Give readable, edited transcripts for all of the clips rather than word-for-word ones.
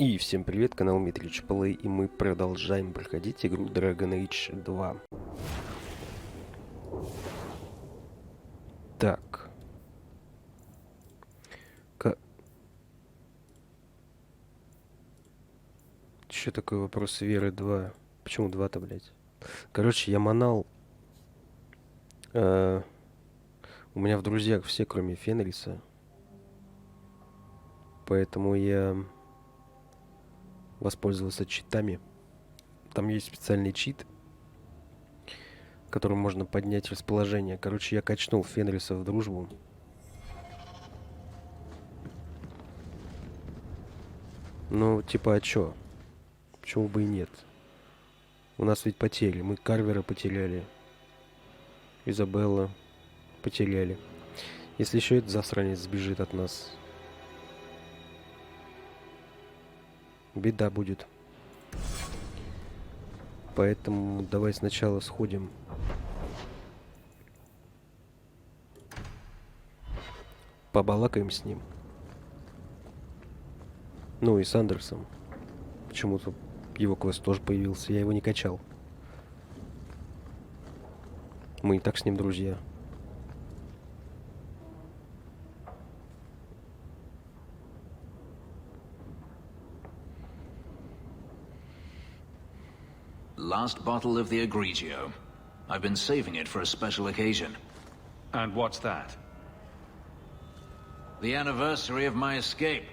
И всем привет, канал MitrichPlay, и мы продолжаем проходить игру Dragon Age 2. Так. Что такое вопрос веры 2? Почему 2-то, блядь? Короче, я манал. У меня в друзьях все, кроме Фенриса. Поэтому я воспользовался читами. Там есть специальный чит, которым можно поднять расположение. Короче, я качнул Фенриса в дружбу. Ну, типа, а чё? Почему бы и нет? У нас ведь потери. Мы Карвера потеряли. Изабелла потеряли. Если еще этот засранец сбежит от нас, беда будет. Поэтому давай сначала сходим. Побалакаем с ним. Ну и с Андерсом. Почему-то его квест тоже появился. Я его не качал. Мы и так с ним друзья. Last bottle of the Egregio. I've been saving it for a special occasion. And what's that? The anniversary of my escape.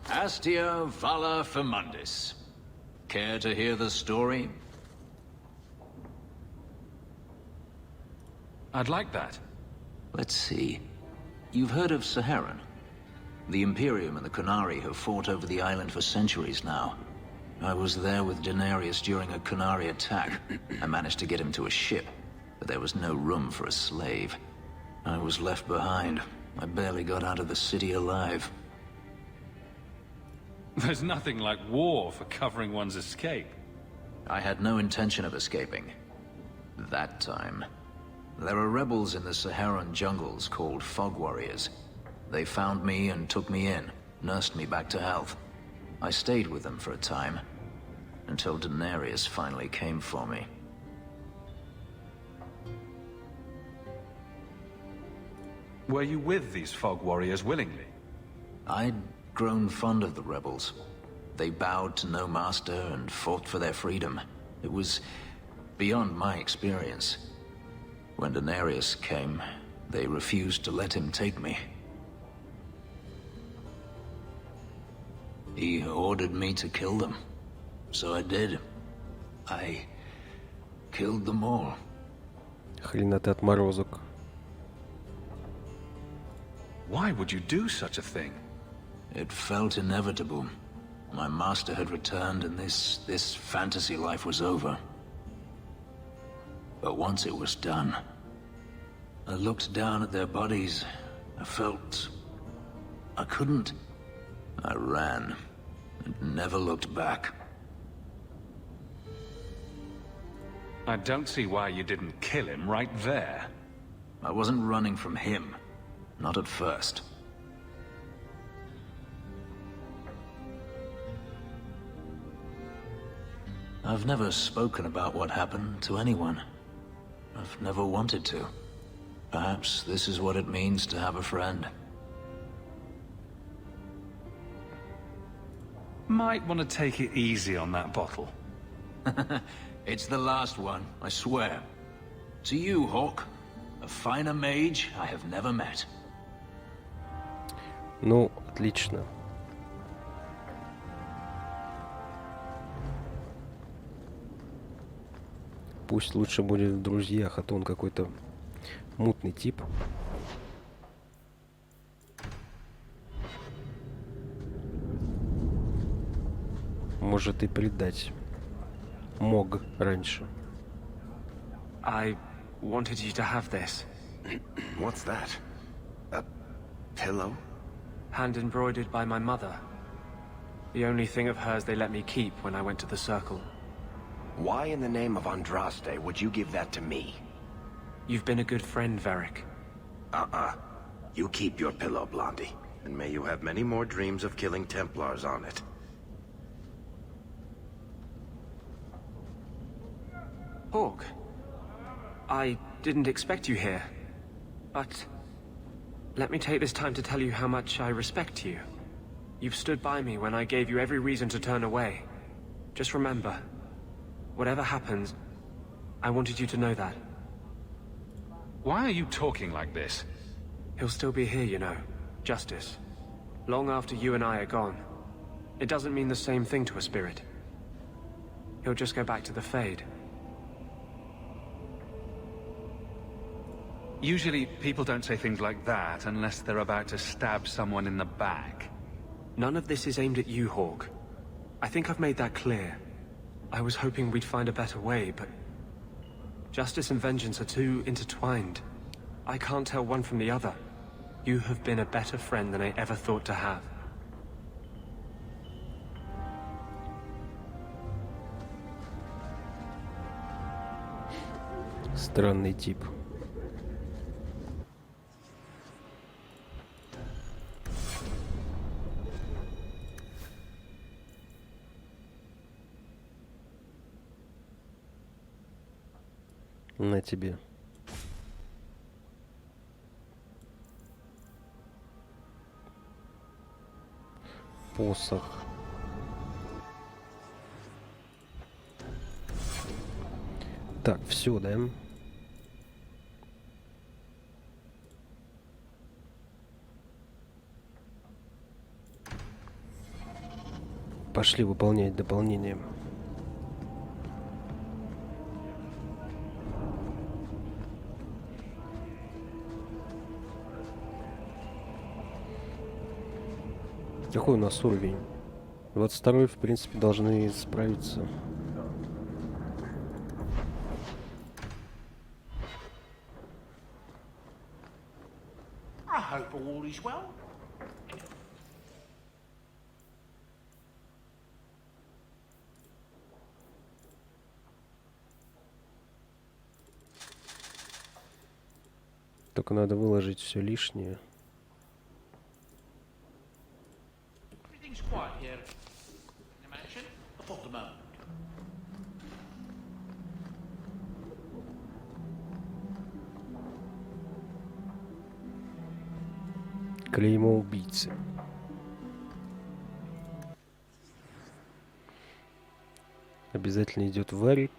Astia Vala Firmundis. Care to hear the story? I'd like that. Let's see. You've heard of Saharan? The Imperium and the Qunari have fought over the island for centuries now. I was there with Denarius during a Qunari attack. I managed to get him to a ship, but there was no room for a slave. I was left behind. I barely got out of the city alive. There's nothing like war for covering one's escape. I had no intention of escaping. That time. There are rebels in the Saharan jungles called Fog Warriors. They found me and took me in, nursed me back to health. I stayed with them for a time, until Denarius finally came for me. Were you with these Fog Warriors willingly? I'd grown fond of the rebels. They bowed to no master and fought for their freedom. It was beyond my experience. When Denarius came, they refused to let him take me. He ordered me to kill them. So I did. I killed them all. Хрена ты отморозок. Why would you do such a thing? It felt inevitable. My master had returned and this fantasy life was over. But once it was done, I looked down at their bodies. I felt I couldn't. I ran and never looked back. I don't see why you didn't kill him right there. I wasn't running from him. Not at first. I've never spoken about what happened to anyone. I've never wanted to. Perhaps this is what it means to have a friend. Might want to take it easy on that bottle. It's the last one, I swear. To you, Hawk, a finer mage I have never met. Ну, отлично. Пусть лучше будет в друзьях, а то он какой-то мутный тип. Может и предать. Мог раньше. I wanted you to have this. What's that? A pillow? Hand embroidered by my mother. The only thing of hers they let me keep when I went to the Circle. Why in the name of Andraste would you give that to me? You've been a good friend, Varric. You keep your pillow, Blondie. And may you have many more dreams of killing Templars on it. Hawk, I didn't expect you here, but let me take this time to tell you how much I respect you. You've stood by me when I gave you every reason to turn away. Just remember, whatever happens, I wanted you to know that. Why are you talking like this? He'll still be here, you know. Justice. Long after you and I are gone. It doesn't mean the same thing to a spirit. He'll just go back to the Fade. Usually, people don't say things like that unless they're about to stab someone in the back. None of this is aimed at you, Hawk. I think I've made that clear. I was hoping we'd find a better way, but justice and vengeance are too intertwined. I can't tell one from the other. You have been a better friend than I ever thought to have. Странный тип. На тебе. Посох. Так, все, да? Пошли выполнять дополнение. Какой у нас уровень? 22-й, в принципе, должны справиться. I hope all is well. Только надо выложить все лишнее. Everything's quiet here in the mansion for the moment. Клеймо убийцы. Обязательно идет варик.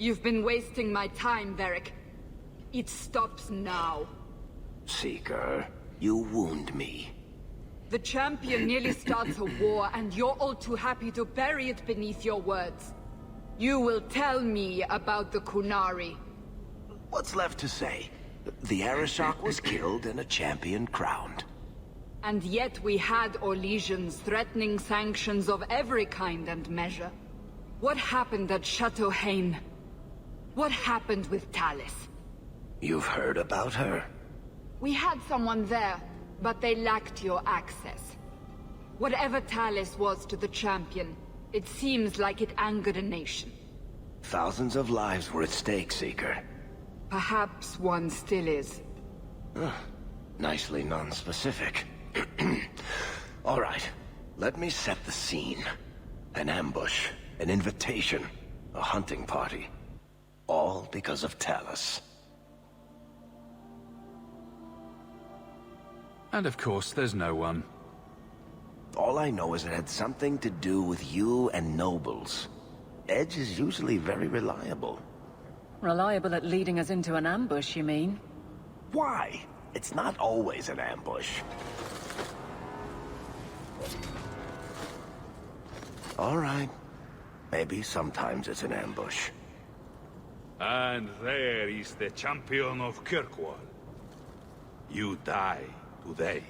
You've been wasting my time, Varric. It stops now. Seeker, you wound me. The champion nearly starts a war, and you're all too happy to bury it beneath your words. You will tell me about the Kunari. What's left to say? The Arishok was killed and a champion crowned. And yet we had Orlesians threatening sanctions of every kind and measure. What happened at Chateau Hain? What happened with Talis? You've heard about her? We had someone there, but they lacked your access. Whatever Talis was to the champion, it seems like it angered a nation. Thousands of lives were at stake, Seeker. Perhaps one still is. Nicely non-specific. All right, let me set the scene. An ambush, an invitation, a hunting party. All because of Talis. And of course, there's no one. All I know is it had something to do with you and nobles. Edge is usually very reliable. Reliable at leading us into an ambush, you mean? Why? It's not always an ambush. All right. Maybe sometimes it's an ambush. And there is the champion of Kirkwall. You die today.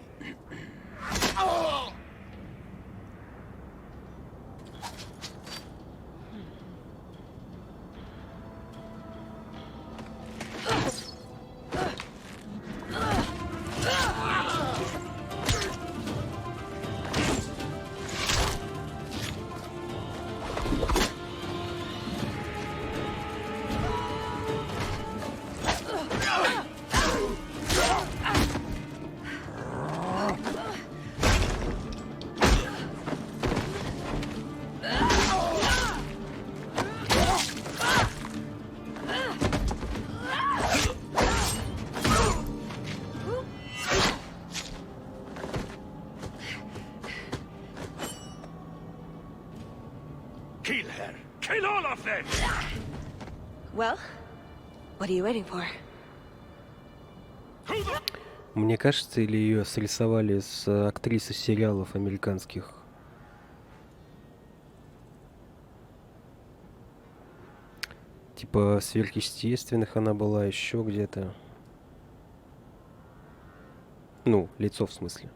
Kill her! Kill all of them! Well, what are you waiting for? Мне кажется, или ее срисовали с актрисы сериалов американских. Типа сверхъестественных она была еще где-то. Ну, лицо в смысле.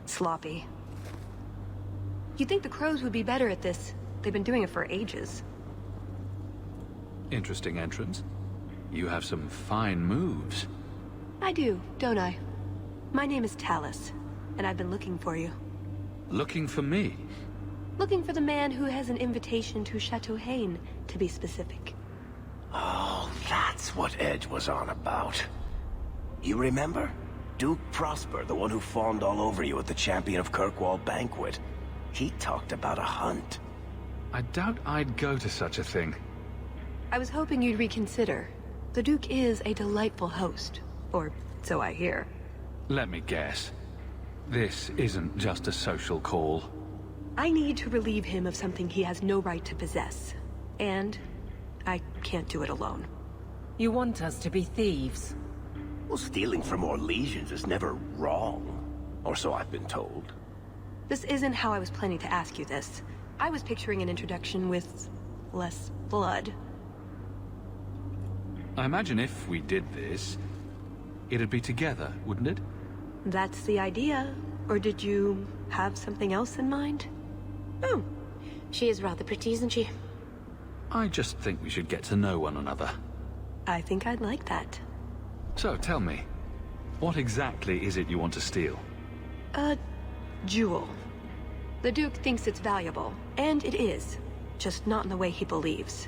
Sloppy. You'd think the crows would be better at this. They've been doing it for ages. Interesting entrance. You have some fine moves. I do, don't I? My name is Talus, and I've been looking for you. Looking for me? Looking for the man who has an invitation to Chateau Haine, to be specific. Oh, that's what Edge was on about. You remember? Duke Prosper, the one who fawned all over you at the Champion of Kirkwall banquet. He talked about a hunt. I doubt I'd go to such a thing. I was hoping you'd reconsider. The Duke is a delightful host. Or so I hear. Let me guess. This isn't just a social call. I need to relieve him of something he has no right to possess. And I can't do it alone. You want us to be thieves? Well, stealing from Orlesians is never wrong. Or so I've been told. This isn't how I was planning to ask you this. I was picturing an introduction with less blood. I imagine if we did this, it'd be together, wouldn't it? That's the idea. Or did you have something else in mind? Oh, she is rather pretty, isn't she? I just think we should get to know one another. I think I'd like that. So, tell me, what exactly is it you want to steal? A jewel. The Duke thinks it's valuable, and it is. Just not in the way he believes.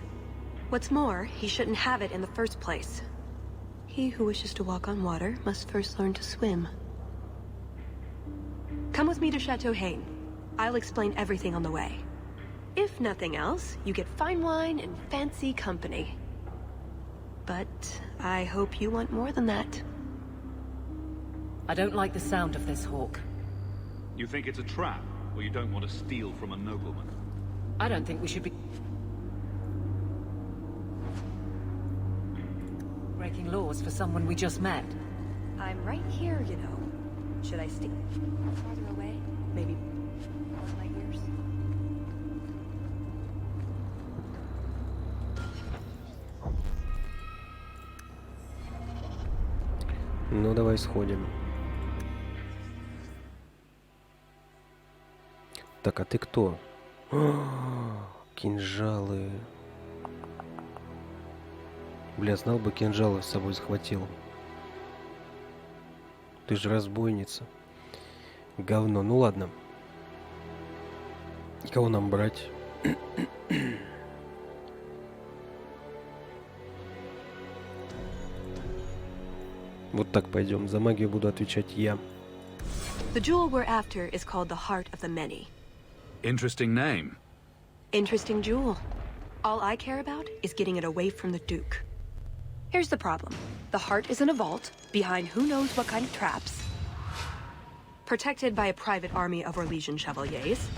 What's more, he shouldn't have it in the first place. He who wishes to walk on water must first learn to swim. Come with me to Chateau Haine. I'll explain everything on the way. If nothing else, you get fine wine and fancy company. But I hope you want more than that. I don't like the sound of this, Hawk. You think it's a trap, or you don't want to steal from a nobleman? I don't think we should be breaking laws for someone we just met. I'm right here, you know. Should I stay farther away? Maybe one my ears? Ну, давай сходим. Так, а ты кто? Кинжалы. Бля, знал бы, кинжалы с собой захватил. Ты же разбойница. Говно. Ну ладно. И кого нам брать? Вот так пойдем. За магию буду отвечать я. The jewel we're after is called the Heart of the Many. Interesting name. Interesting jewel. All I care about is getting it away from the Duke. Here's the problem. The heart is in a vault, behind who knows what kind of traps. Protected by a private army of Orlesian chevaliers.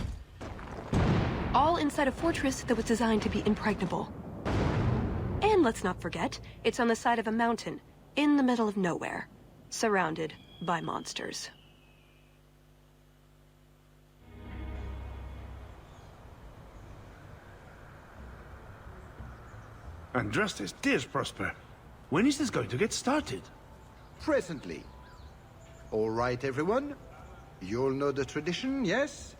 All inside a fortress that was designed to be impregnable. And let's not forget, it's on the side of a mountain, in the middle of nowhere, surrounded by monsters. Andrastes, dears Prosper, when is this going to get started? Presently. All right, everyone. You'll know the tradition, yes?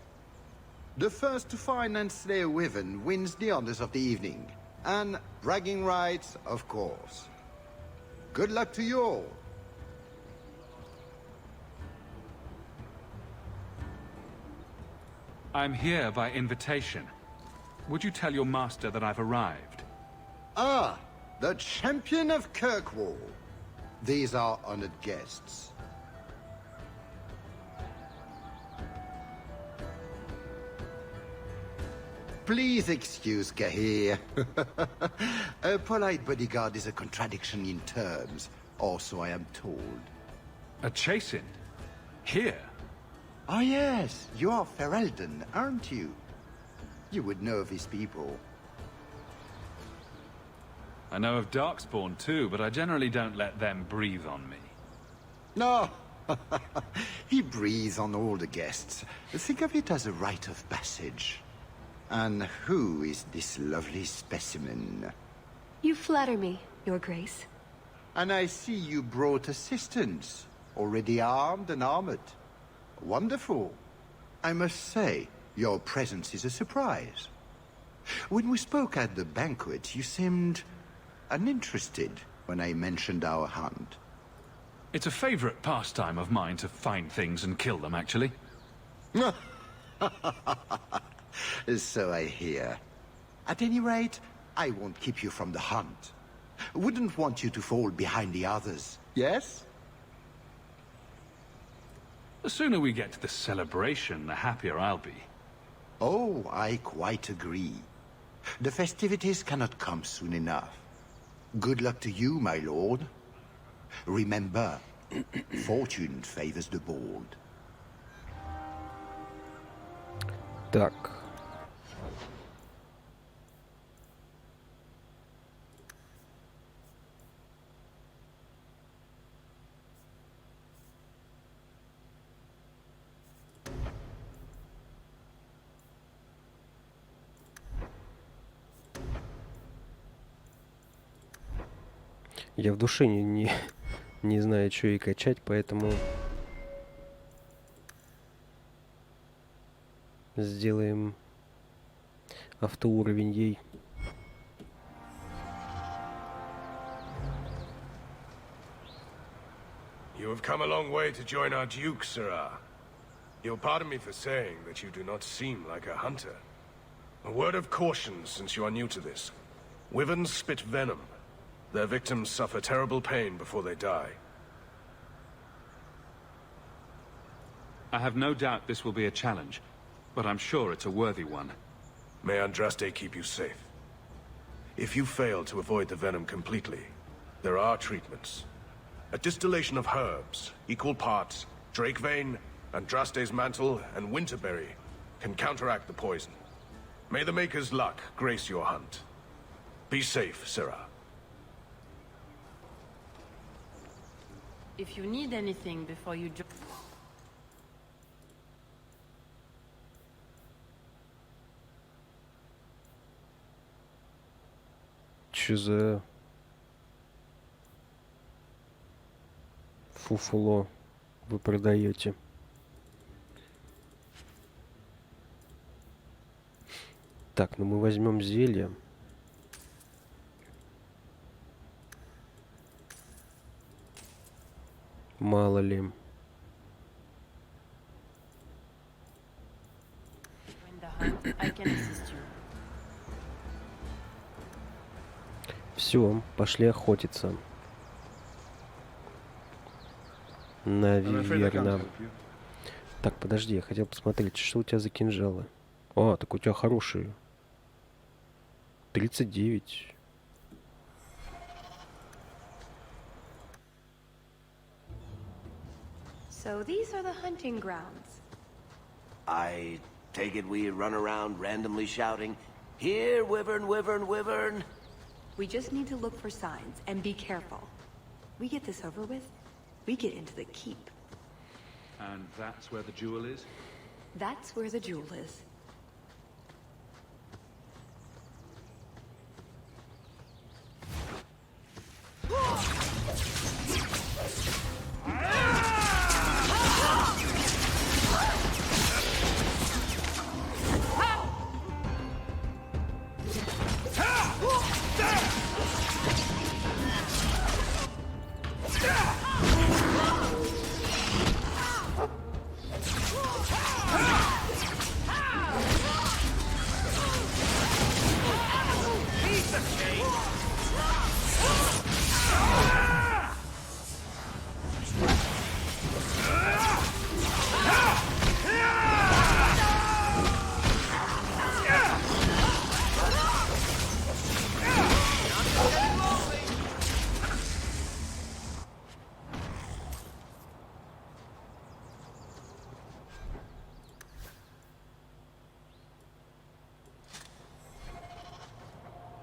The first to find and slay a wyvern wins the honors of the evening. And bragging rights, of course. Good luck to you all. I'm here by invitation. Would you tell your master that I've arrived? Ah, the champion of Kirkwall. These are honored guests. Please excuse Kahir. A polite bodyguard is a contradiction in terms, or so I am told. A chasing? Here? Ah yes, you are Ferelden, aren't you? You would know these people. I know of Darkspawn too, but I generally don't let them breathe on me. No, he breathes on all the guests. Think of it as a rite of passage. And who is this lovely specimen? You flatter me, Your Grace. And I see you brought assistants, already armed and armored. Wonderful. I must say, your presence is a surprise. When we spoke at the banquet, you seemed uninterested when I mentioned our hunt. It's a favorite pastime of mine to find things and kill them, actually. So I hear. At any rate, I won't keep you from the hunt. Wouldn't want you to fall behind the others, yes? The sooner we get to the celebration, the happier I'll be. Oh, I quite agree. The festivities cannot come soon enough. Good luck to you, my lord. Remember, fortune favors the bold. Так. Я в душе не знаю, что и качать, поэтому сделаем автоуровень ей. You have come a long way to join our Duke, Sirrah. You'll pardon me for saying that you do not seem like a hunter. A word of caution since you are new to this. Wyverns spit venom. Their victims suffer terrible pain before they die. I have no doubt this will be a challenge, but I'm sure it's a worthy one. May Andraste keep you safe. If you fail to avoid the venom completely, there are treatments. A distillation of herbs, equal parts, drake vein, Andraste's mantle, and winterberry can counteract the poison. May the Maker's luck grace your hunt. Be safe, Sirrah. If you need anything before you join... Чё за фуфло вы продаете? Так, ну мы возьмем зелье. Мало ли. Все, пошли охотиться. Наверно. Так, подожди, я хотел посмотреть, что у тебя за кинжалы. А, так у тебя хорошие. 39. So these are the hunting grounds. I take it we run around randomly shouting, "Here, wyvern, wyvern, wyvern." We just need to look for signs and be careful. We get this over with, we get into the keep. And that's where the jewel is? That's where the jewel is.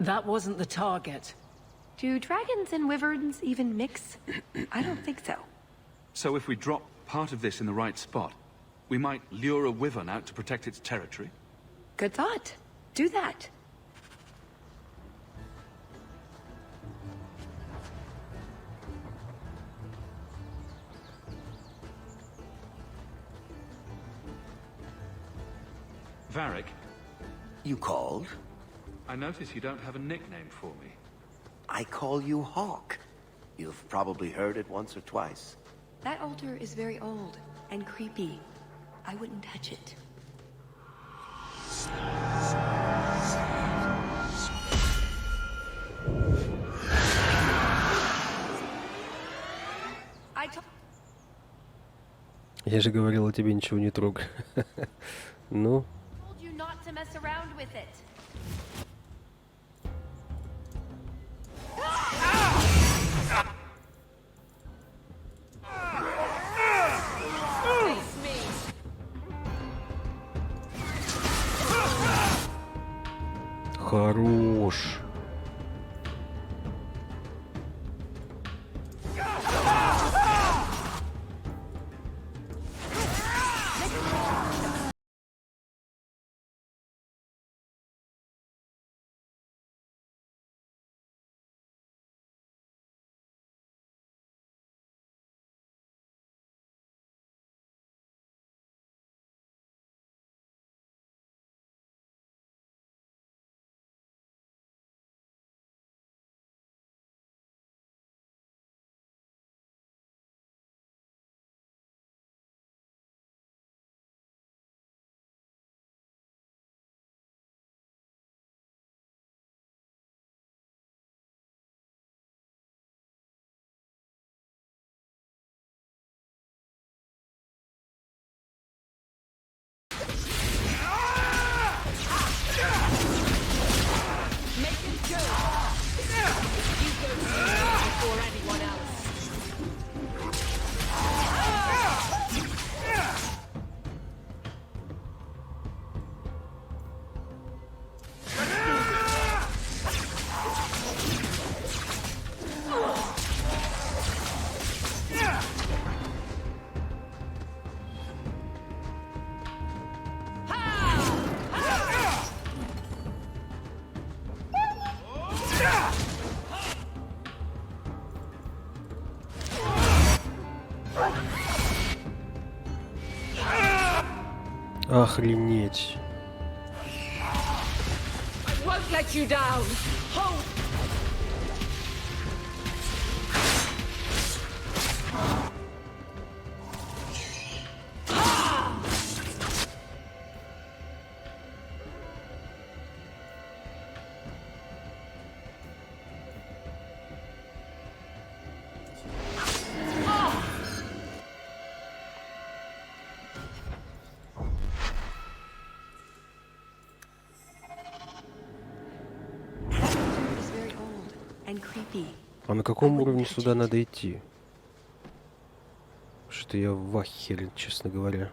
That wasn't the target. Do dragons and wyverns even mix? I don't think so. So if we drop part of this in the right spot, we might lure a wyvern out to protect its territory? Good thought. Do that. Varric, You called? I notice you don't have a nickname for me. I call you Hawk. You've probably heard it once or twice. That altar is very old and creepy. I wouldn't touch it. Я же говорила тебе ничего не трогай. Ну? Told you not to mess around with it. Хорош. Охренеть. I won't let you down. Hold. А на каком уровне сюда надо идти? Что я в ахере, честно говоря.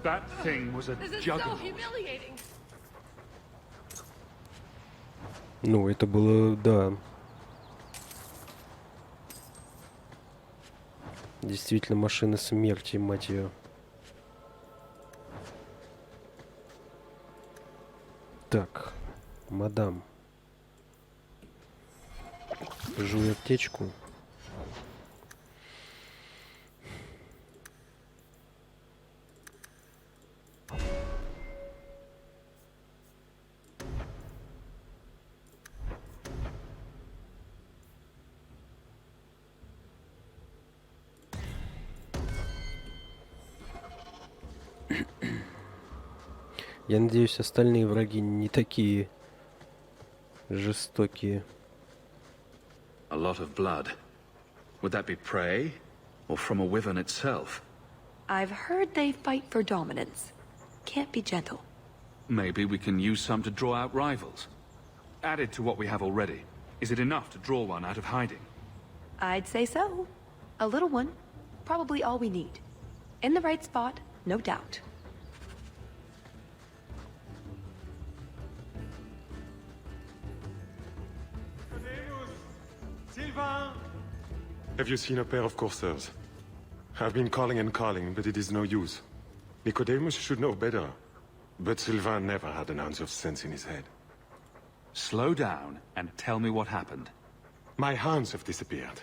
That thing was a This is so juggernaut. humiliating. Ну, это было, да. Действительно, машина смерти, мать ее. Так, мадам. Жуй аптечку. Я надеюсь, остальные враги не такие жестокие. A lot of blood. Would that be prey, or from a wyvern itself? I've heard they fight for dominance. Can't be gentle. Maybe we can use some to draw out rivals. Added to what we have already, is it enough to draw one out of hiding? I'd say so. A little one. Probably all we need. In the right spot, no doubt. Have you seen a pair of coursers? I've been calling and calling, but it is no use. Nicodemus should know better. But Sylvain never had an ounce of sense in his head. Slow down and tell me what happened. My hands have disappeared.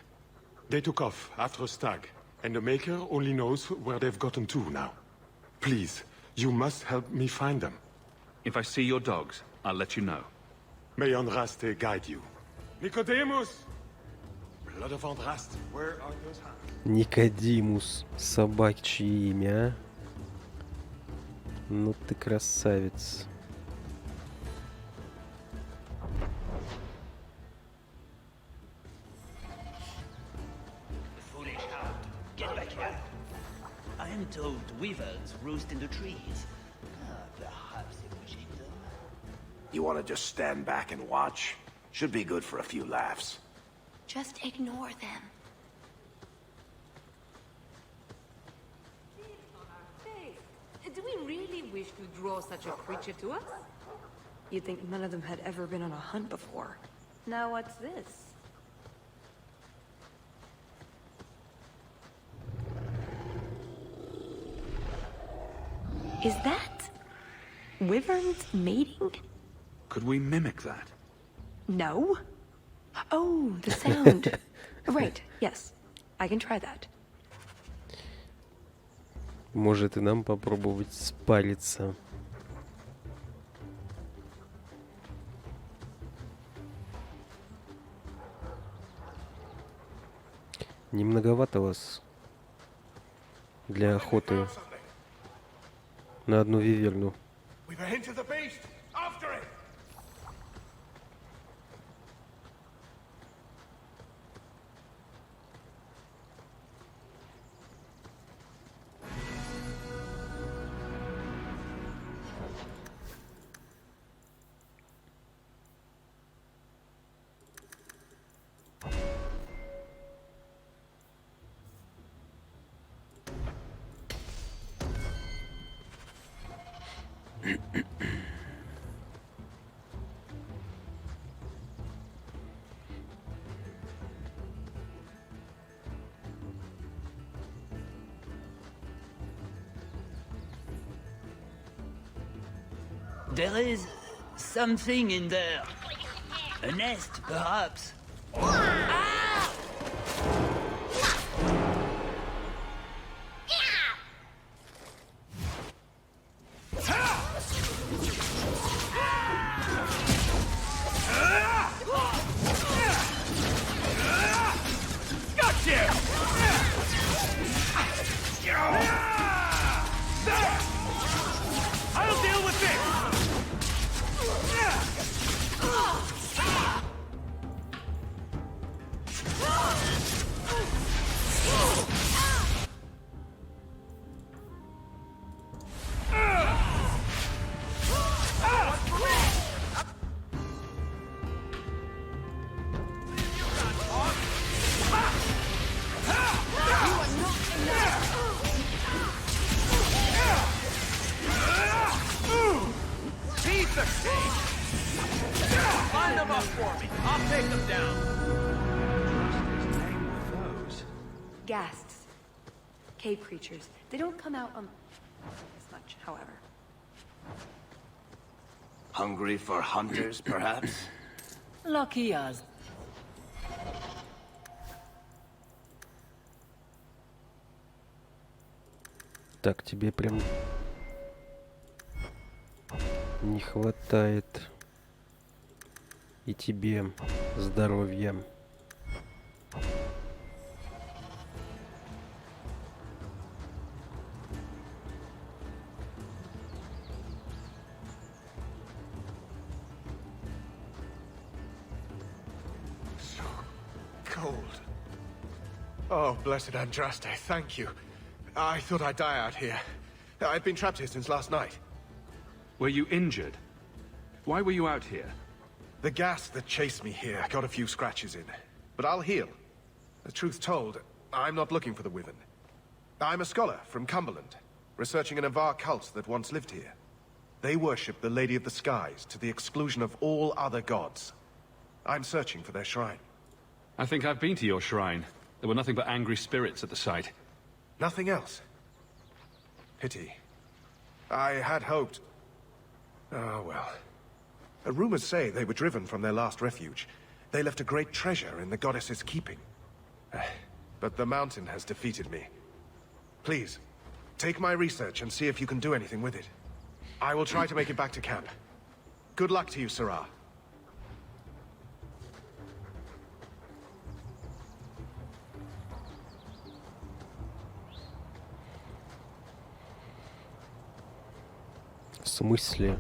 They took off after a stag, and the Maker only knows where they've gotten to now. Please, you must help me find them. If I see your dogs, I'll let you know. May Andraste guide you. Nicodemus! Blood of Andraste, where are those hands? Никодимус, собачье имя, а? Ну ты красавец. Foolish hound, get back here. I am told wyverns roost in the trees. Perhaps it was them. You want to just stand back and watch? Should be good for a few laughs. Just ignore them. Do we really wish to draw such a creature to us? You'd think none of them had ever been on a hunt before. Now what's this? Is that wyverns mating? Could we mimic that? No. Oh, the sound. Right, yes. I can try that. Может и нам попробовать спариться. Не многовато вас для охоты на одну виверну. There is something in there. A nest, perhaps. I'll deal with this! Take them down. Ghasts. Cave creatures. They don't come out on as much, however. Hungry for hunters, perhaps? Lucky us. Так, тебе прям не хватает и тебе здоровья. Cold. Oh, blessed Andraste, thank you. I thought I'd die out here. I've been trapped here since last night. Were you injured? Why were you out here? The gas that chased me here got a few scratches in. But I'll heal. The truth told, I'm not looking for the Wyvern. I'm a scholar from Cumberland, researching an Avar cult that once lived here. They worship the Lady of the Skies to the exclusion of all other gods. I'm searching for their shrine. I think I've been to your shrine. There were nothing but angry spirits at the site. Nothing else. Pity. I had hoped... Oh, well. Rumors say they were driven from their last refuge. They left a great treasure in the goddess's keeping. But the mountain has defeated me. Please, take my research and see if you can do anything with it. I will try to make it back to camp. Good luck to you, Sarah. В смысле?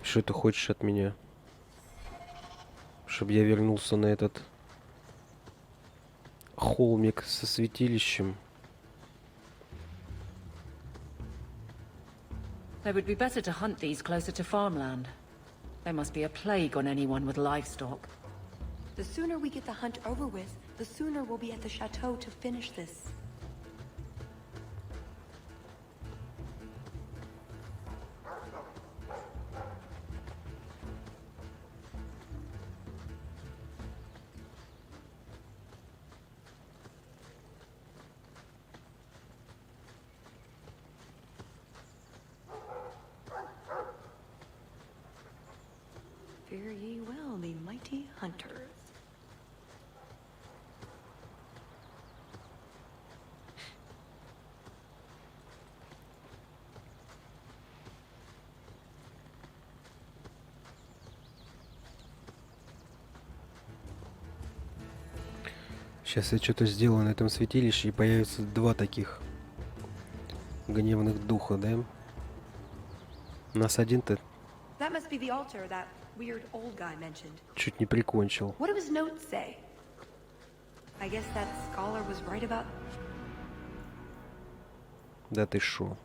Что ты хочешь от меня? Чтобы я вернулся на этот холмик со святилищем? It would be better to hunt these closer to farmland. There must be a plague on anyone with livestock. The sooner we get the hunt over with, the sooner we'll be at the chateau to finish this. Fare ye well, the mighty hunters. Сейчас я что-то сделаю на этом святилище, и появится два таких гневных духа, да? У нас один-то That must be the altar that weird old guy mentioned. чуть не прикончил. What do his notes say? I guess that scholar was right about... Да ты шо?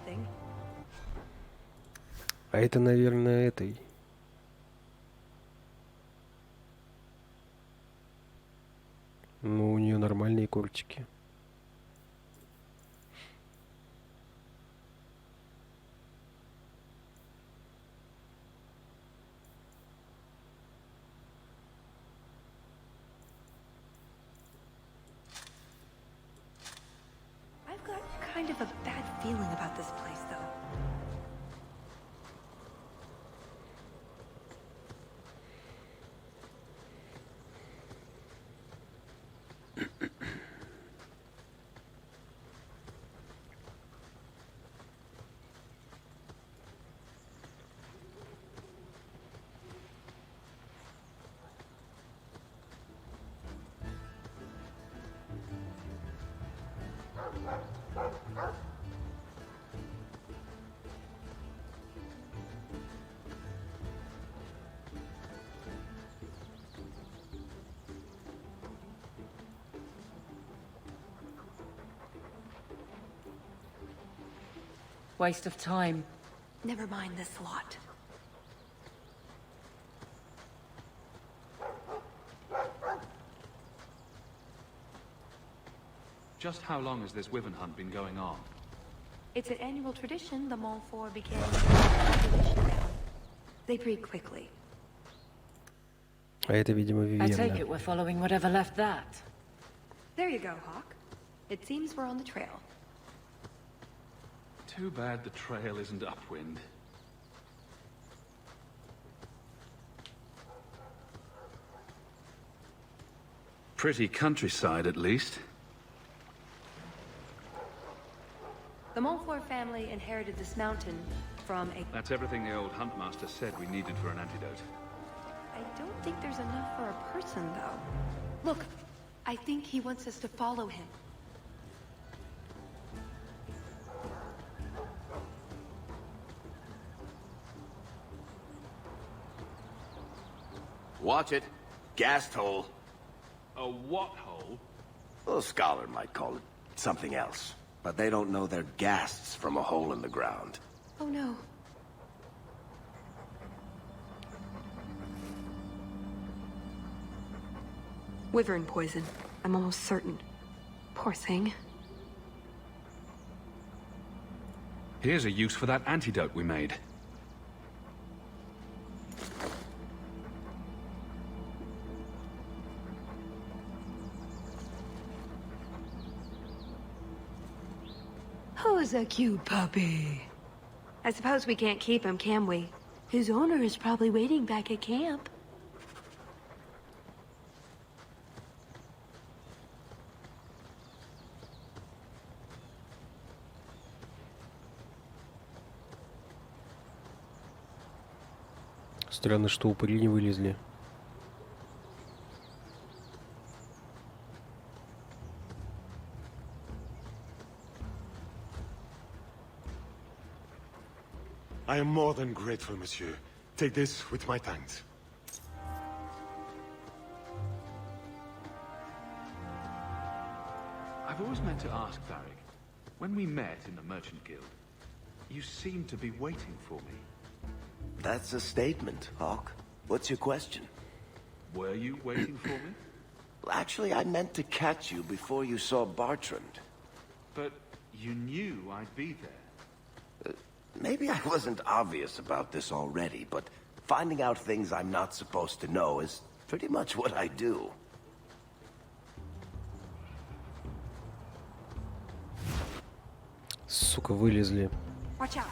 something. А это, наверное, этой. Ну, у нее нормальные кортики. I've got kind of a bad feeling about this place, though. Waste of time. Never mind this lot. Just how long has this wyvern hunt been going on? It's an annual tradition the Montfort began population down. They breed quickly. А это, видимо, I take Виверна. it we're following whatever left that. There you go, Hawk. It seems we're on the trail. Too bad the trail isn't upwind. Pretty countryside, at least. The Montfort family inherited this mountain from a... That's everything the old huntmaster said we needed for an antidote. I don't think there's enough for a person, though. Look, I think he wants us to follow him. Watch it. Ghast hole. A what hole? A scholar might call it something else. But they don't know they're ghasts from a hole in the ground. Oh no. Wyvern poison. I'm almost certain. Poor thing. Here's a use for that antidote we made. Who's a cute puppy? I suppose we can't keep him, can we? His owner is probably waiting back at camp. Странно, что упыри не вылезли. I am more than grateful, monsieur. Take this with my thanks. I've always meant to ask, Varric. When we met in the Merchant Guild, you seemed to be waiting for me. That's a statement, Hawk. What's your question? Were you waiting for me? Actually, I meant to catch you before you saw Bartrand. But you knew I'd be there. Maybe I wasn't obvious about this already, but finding out things I'm not supposed to know is pretty much what I do. Сука, вылезли. Watch out.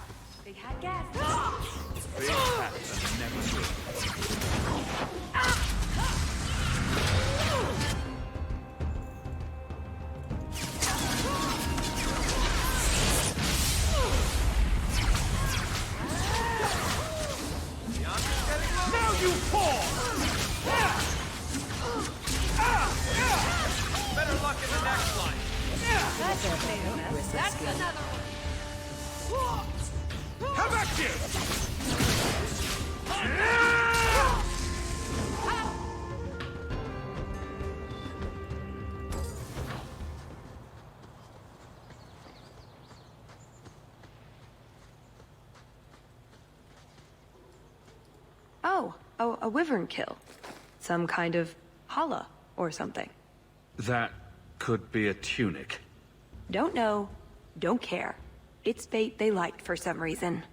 Big hat gas. Big hats are never good. Now you fall! Better luck in the next line. That's another one. How about you? Oh, a wyvern kill. Some kind of holla or something. That could be a tunic. Don't know, don't care. It's bait they liked for some reason.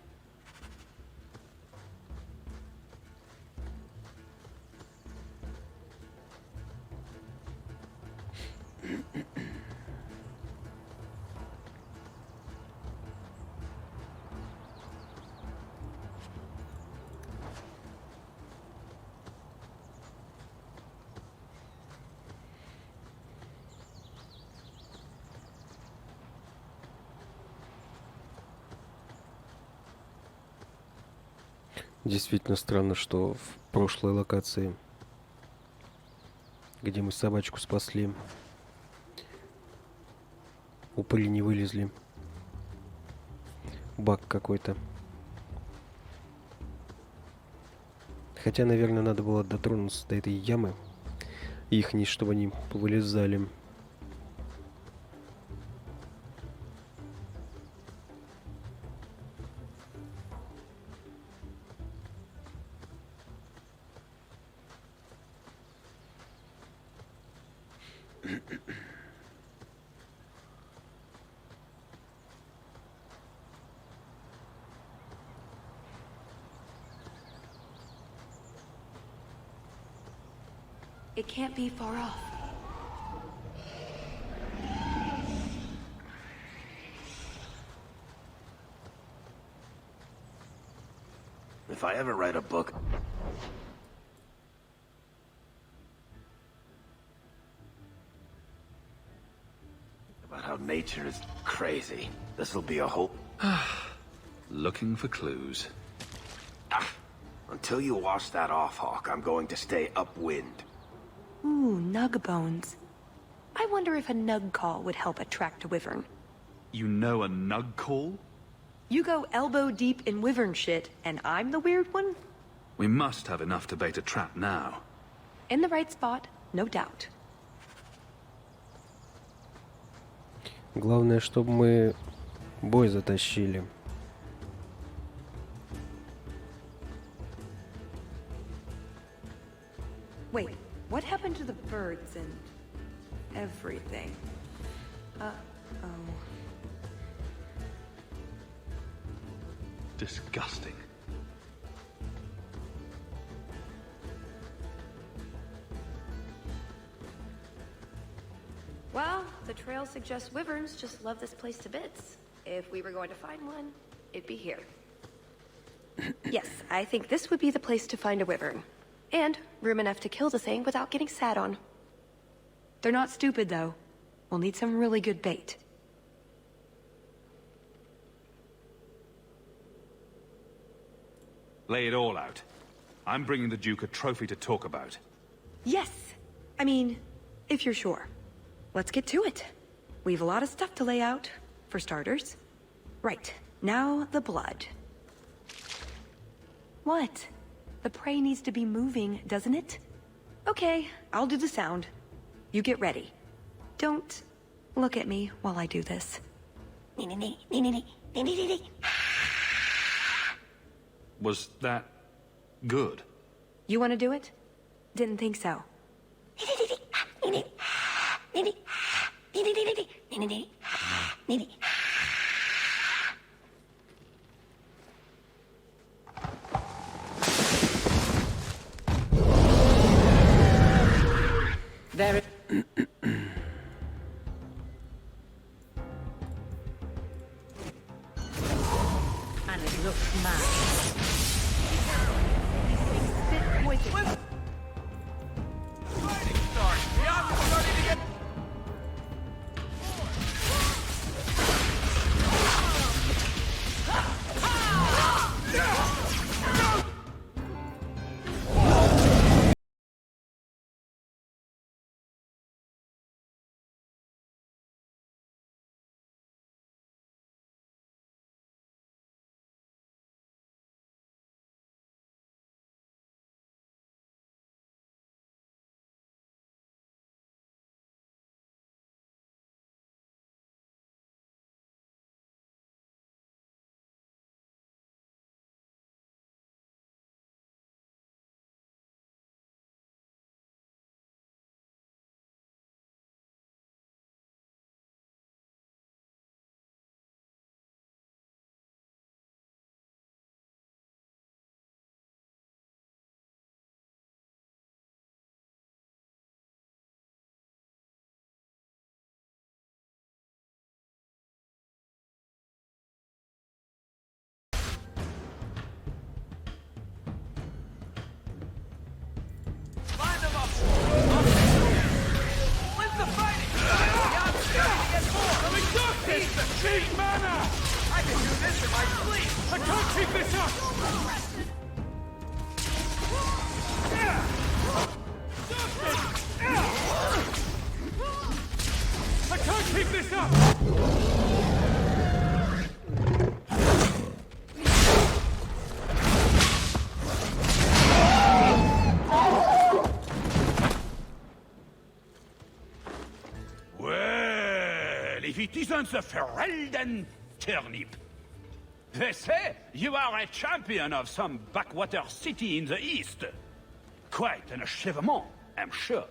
Действительно странно, что в прошлой локации, где мы собачку спасли, упыри не вылезли. Баг какой-то. Хотя, наверное, надо было дотронуться до этой ямы. Ихней, чтобы они повылезали. It can't be far off. If I ever write a book... about how nature is crazy, this'll be a whole... Looking for clues. Until you wash that off, Hawk, I'm going to stay upwind. Ooh, nug bones. I wonder if a nug call would help attract a wyvern. You know a nug call? You go elbow deep in wyvern shit, and I'm the weird one? We must have enough to bait a trap now. In the right spot, no doubt. Главное, чтобы мы бой затащили. Wait, what happened to the birds and everything? Uh-oh. Disgusting. Well, the trail suggests wyverns just love this place to bits. If we were going to find one, it'd be here. Yes, I think this would be the place to find a wyvern. And room enough to kill the thing without getting sat on. They're not stupid, though. We'll need some really good bait. Lay it all out. I'm bringing the Duke a trophy to talk about. Yes! I mean, if you're sure. Let's get to it. We've a lot of stuff to lay out, for starters. Right, now the blood. What? The prey needs to be moving, doesn't it? Okay, I'll do the sound. You get ready. Don't look at me while I do this. Was that good? You want to do it? Didn't think so. There it... And it looks mad. I can do this in my sleep! I can't keep this up! I can't keep this up! Well, if it isn't the Ferelden turnip. They say you are a champion of some backwater city in the east. Quite an achievement, I'm sure.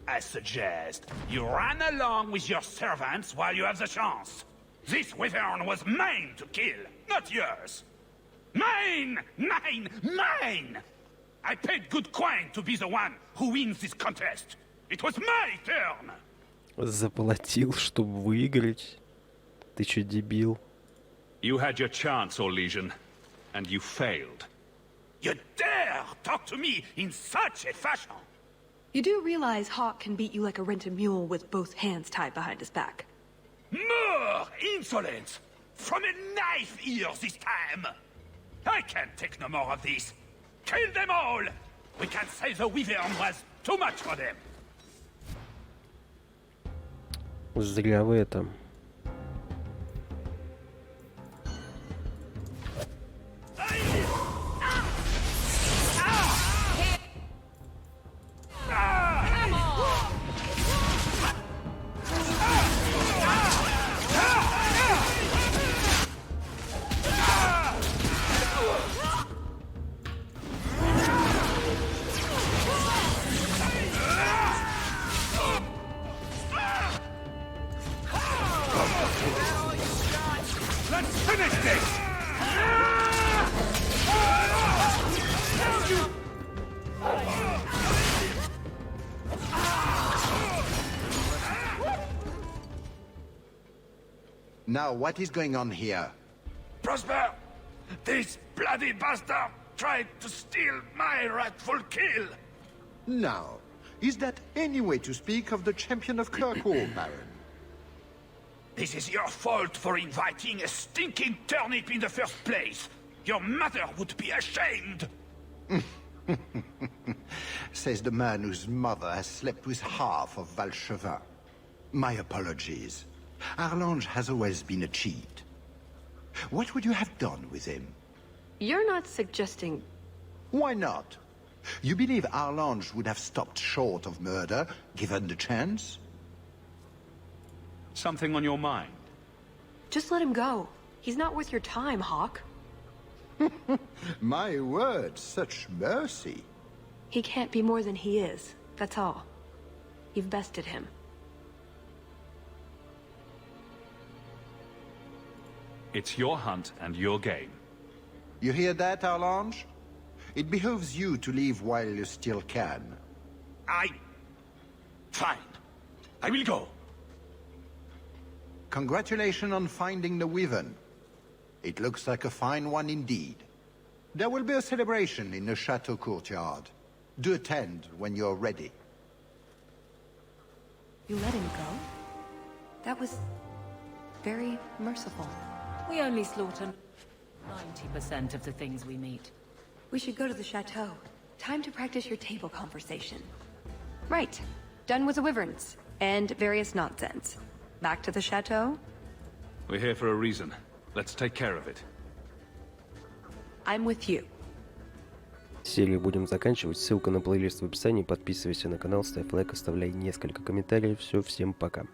I suggest you run along with your servants while you have the chance. This wyvern was mine to kill, not yours. Mine! Mine! Mine! I paid good coin to be the one who wins this contest. It was my turn. Заплатил, чтобы выиграть? Ты чё, дебил? You had your chance, Orlesian, and you failed. You dare talk to me in such a fashion? You do realize Hawk can beat you like a rented mule with both hands tied behind his back. More insolence! From a knife ear this time! I can't take no more of this. Kill them all! We can't say the Wyvern was too much for them. Зря вы это. Now, what is going on here? Prosper, this bloody bastard tried to steal my rightful kill. Now, is that any way to speak of the champion of Kirkwall, Baron? This is your fault for inviting a stinking turnip in the first place. Your mother would be ashamed. Says the man whose mother has slept with half of Valchevin. My apologies. Arlange has always been a cheat. What would you have done with him? You're not suggesting... Why not? You believe Arlange would have stopped short of murder, given the chance? Something on your mind? Just let him go. He's not worth your time, Hawk. My word, such mercy. He can't be more than he is, that's all. You've bested him. It's your hunt and your game. You hear that, Arlange? It behooves you to leave while you still can. Fine. I will go. Congratulations on finding the Wyvern. It looks like a fine one indeed. There will be a celebration in the chateau courtyard. Do attend when you're ready. You let him go? That was... very merciful. We only slaughter 90% of the things we meet. We should go to the chateau. Time to practice your table conversation. Right. Done with the wyverns. And various nonsense. Back to the chateau? We're here for a reason. Let's take care of it. I'm with you. Серию будем заканчивать. Ссылка на плейлист в описании. Подписывайся на канал, ставь лайк, оставляй несколько комментариев. Все, всем пока.